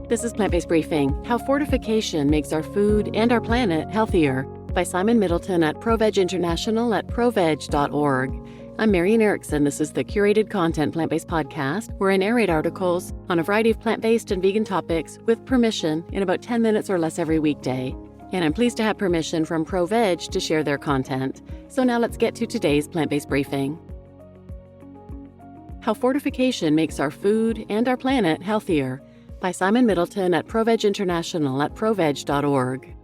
This is Plant-Based Briefing, How Fortification Makes Our Food and Our Planet Healthier, by Simon Middleton at ProVeg International at proveg.org. I'm Marian Erickson. This is the curated content plant-based podcast where I narrate articles on a variety of plant-based and vegan topics with permission in about 10 minutes or less every weekday. And I'm pleased to have permission from ProVeg to share their content. So now let's get to today's plant-based briefing. How Fortification Makes Our Food and Our Planet Healthier, by Simon Middleton at ProVeg International at proveg.org.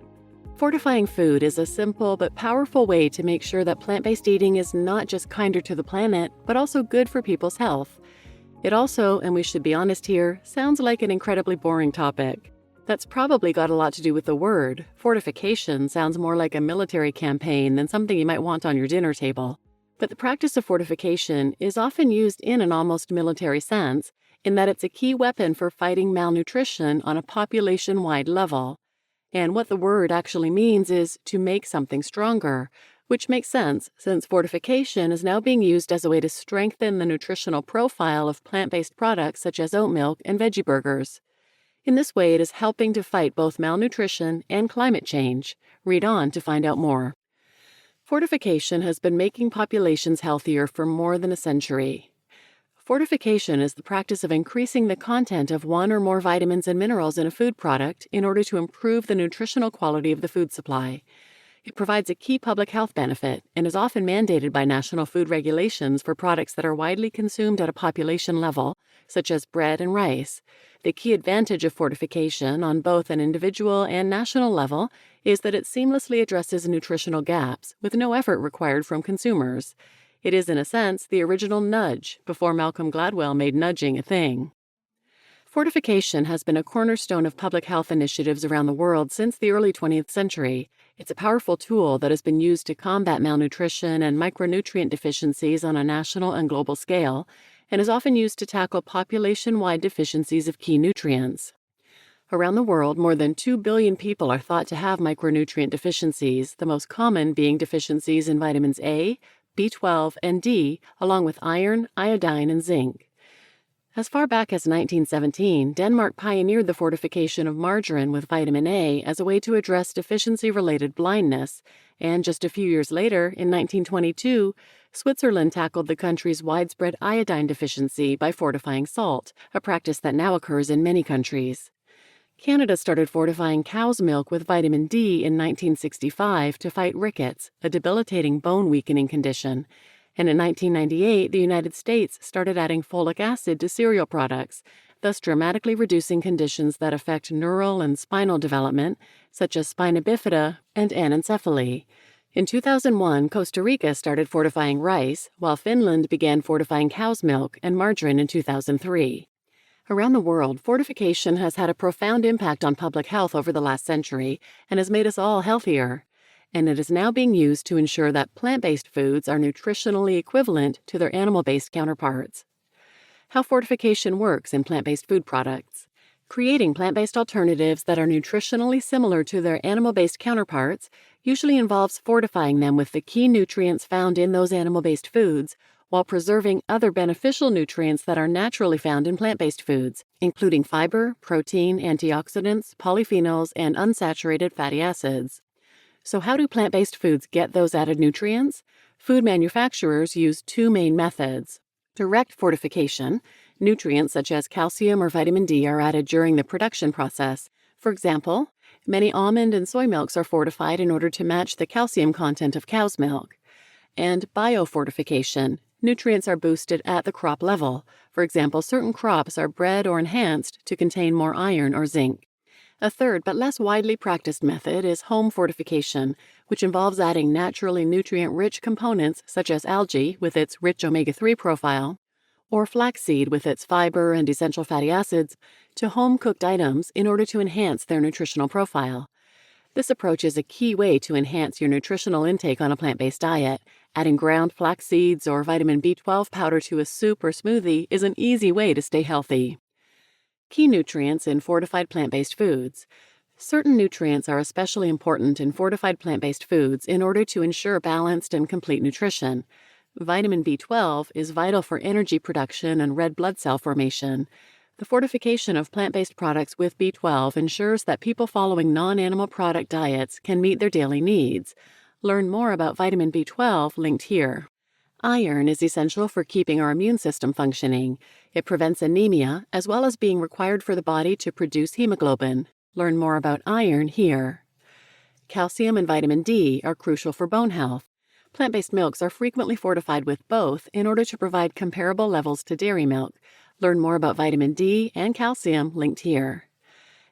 Fortifying food is a simple but powerful way to make sure that plant-based eating is not just kinder to the planet, but also good for people's health. It also, and we should be honest here, sounds like an incredibly boring topic. That's probably got a lot to do with the word. Fortification sounds more like a military campaign than something you might want on your dinner table. But the practice of fortification is often used in an almost military sense, in that it's a key weapon for fighting malnutrition on a population-wide level. And what the word actually means is to make something stronger, which makes sense since fortification is now being used as a way to strengthen the nutritional profile of plant-based products such as oat milk and veggie burgers. In this way, it is helping to fight both malnutrition and climate change. Read on to find out more. Fortification has been making populations healthier for more than a century. Fortification is the practice of increasing the content of one or more vitamins and minerals in a food product in order to improve the nutritional quality of the food supply. It provides a key public health benefit and is often mandated by national food regulations for products that are widely consumed at a population level, such as bread and rice. The key advantage of fortification on both an individual and national level is that it seamlessly addresses nutritional gaps with no effort required from consumers. It is, in a sense, the original nudge before Malcolm Gladwell made nudging a thing. Fortification has been a cornerstone of public health initiatives around the world since the early 20th century. It's a powerful tool that has been used to combat malnutrition and micronutrient deficiencies on a national and global scale, and is often used to tackle population-wide deficiencies of key nutrients. Around the world, more than 2 billion people are thought to have micronutrient deficiencies, the most common being deficiencies in vitamins A, B12, and D, along with iron, iodine, and zinc. As far back as 1917, Denmark pioneered the fortification of margarine with vitamin A as a way to address deficiency-related blindness, and just a few years later, in 1922, Switzerland tackled the country's widespread iodine deficiency by fortifying salt, a practice that now occurs in many countries. Canada started fortifying cow's milk with vitamin D in 1965 to fight rickets, a debilitating bone-weakening condition. And in 1998, the United States started adding folic acid to cereal products, thus dramatically reducing conditions that affect neural and spinal development, such as spina bifida and anencephaly. In 2001, Costa Rica started fortifying rice, while Finland began fortifying cow's milk and margarine in 2003. Around the world, fortification has had a profound impact on public health over the last century and has made us all healthier. And it is now being used to ensure that plant-based foods are nutritionally equivalent to their animal-based counterparts. How fortification works in plant-based food products. Creating plant-based alternatives that are nutritionally similar to their animal-based counterparts usually involves fortifying them with the key nutrients found in those animal-based foods, while preserving other beneficial nutrients that are naturally found in plant-based foods, including fiber, protein, antioxidants, polyphenols, and unsaturated fatty acids. So how do plant-based foods get those added nutrients? Food manufacturers use two main methods. Direct fortification. Nutrients such as calcium or vitamin D are added during the production process. For example, many almond and soy milks are fortified in order to match the calcium content of cow's milk. And biofortification. Nutrients are boosted at the crop level. For example, certain crops are bred or enhanced to contain more iron or zinc. A third but less widely practiced method is home fortification, which involves adding naturally nutrient-rich components such as algae with its rich omega-3 profile, or flaxseed with its fiber and essential fatty acids, to home-cooked items in order to enhance their nutritional profile. This approach is a key way to enhance your nutritional intake on a plant-based diet. Adding ground flax seeds or vitamin B12 powder to a soup or smoothie is an easy way to stay healthy. Key nutrients in fortified plant-based foods. Certain nutrients are especially important in fortified plant-based foods in order to ensure balanced and complete nutrition. Vitamin B12 is vital for energy production and red blood cell formation. The fortification of plant-based products with B12 ensures that people following non-animal product diets can meet their daily needs. Learn more about vitamin B12 linked here. Iron is essential for keeping our immune system functioning. It prevents anemia, as well as being required for the body to produce hemoglobin. Learn more about iron here. Calcium and vitamin D are crucial for bone health. Plant-based milks are frequently fortified with both in order to provide comparable levels to dairy milk. Learn more about vitamin D and calcium linked here.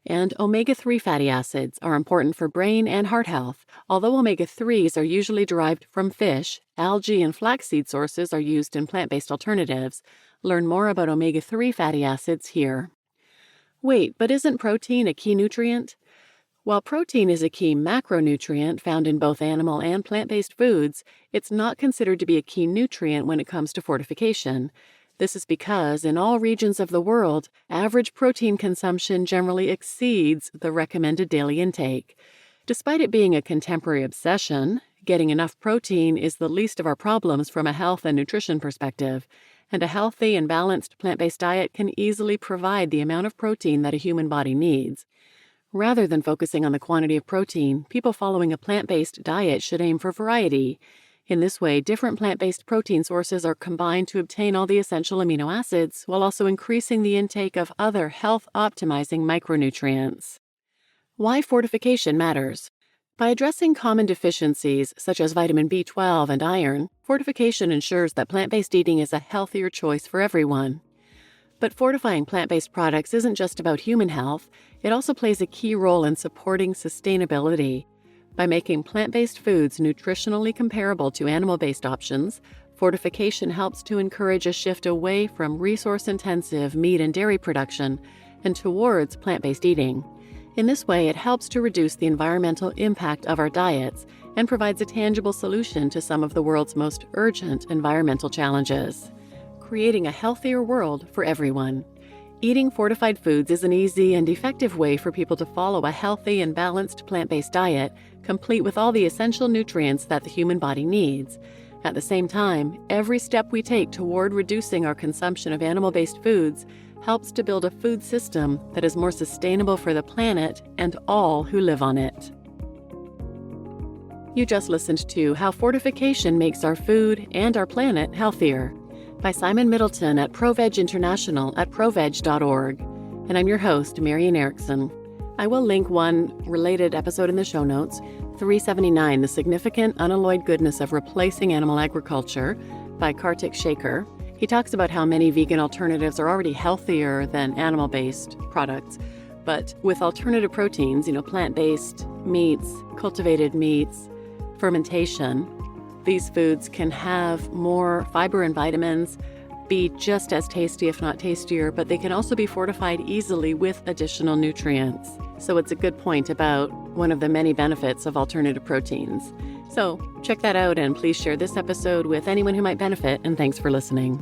And omega-3 fatty acids are important for brain and heart health. Although omega-3s are usually derived from fish, algae and flaxseed sources are used in plant-based alternatives. Learn more about omega-3 fatty acids here. Wait, but isn't protein a key nutrient? While protein is a key macronutrient found in both animal and plant-based foods, it's not considered to be a key nutrient when it comes to fortification. This is because in all regions of the world, average protein consumption generally exceeds the recommended daily intake. Despite it being a contemporary obsession, getting enough protein is the least of our problems from a health and nutrition perspective, and a healthy and balanced plant-based diet can easily provide the amount of protein that a human body needs. Rather than focusing on the quantity of protein, people following a plant-based diet should aim for variety. In this way, different plant-based protein sources are combined to obtain all the essential amino acids while also increasing the intake of other health-optimizing micronutrients. Why fortification matters. By addressing common deficiencies such as vitamin B12 and iron, fortification ensures that plant-based eating is a healthier choice for everyone. But fortifying plant-based products isn't just about human health, it also plays a key role in supporting sustainability. By making plant-based foods nutritionally comparable to animal-based options, fortification helps to encourage a shift away from resource-intensive meat and dairy production and towards plant-based eating. In this way, it helps to reduce the environmental impact of our diets and provides a tangible solution to some of the world's most urgent environmental challenges, creating a healthier world for everyone. Eating fortified foods is an easy and effective way for people to follow a healthy and balanced plant-based diet, complete with all the essential nutrients that the human body needs. At the same time, every step we take toward reducing our consumption of animal-based foods helps to build a food system that is more sustainable for the planet and all who live on it. You just listened to How Fortification Makes Our Food and Our Planet Healthier by Simon Middleton at ProVeg International at proveg.org. And I'm your host, Marian Erickson. I will link one related episode in the show notes, 379, The Significant Unalloyed Goodness of Replacing Animal Agriculture by Kartik Shaker. He talks about how many vegan alternatives are already healthier than animal-based products, but with alternative proteins, plant-based meats, cultivated meats, fermentation, these foods can have more fiber and vitamins, be just as tasty, if not tastier, but they can also be fortified easily with additional nutrients. So it's a good point about one of the many benefits of alternative proteins. So check that out and please share this episode with anyone who might benefit, and thanks for listening.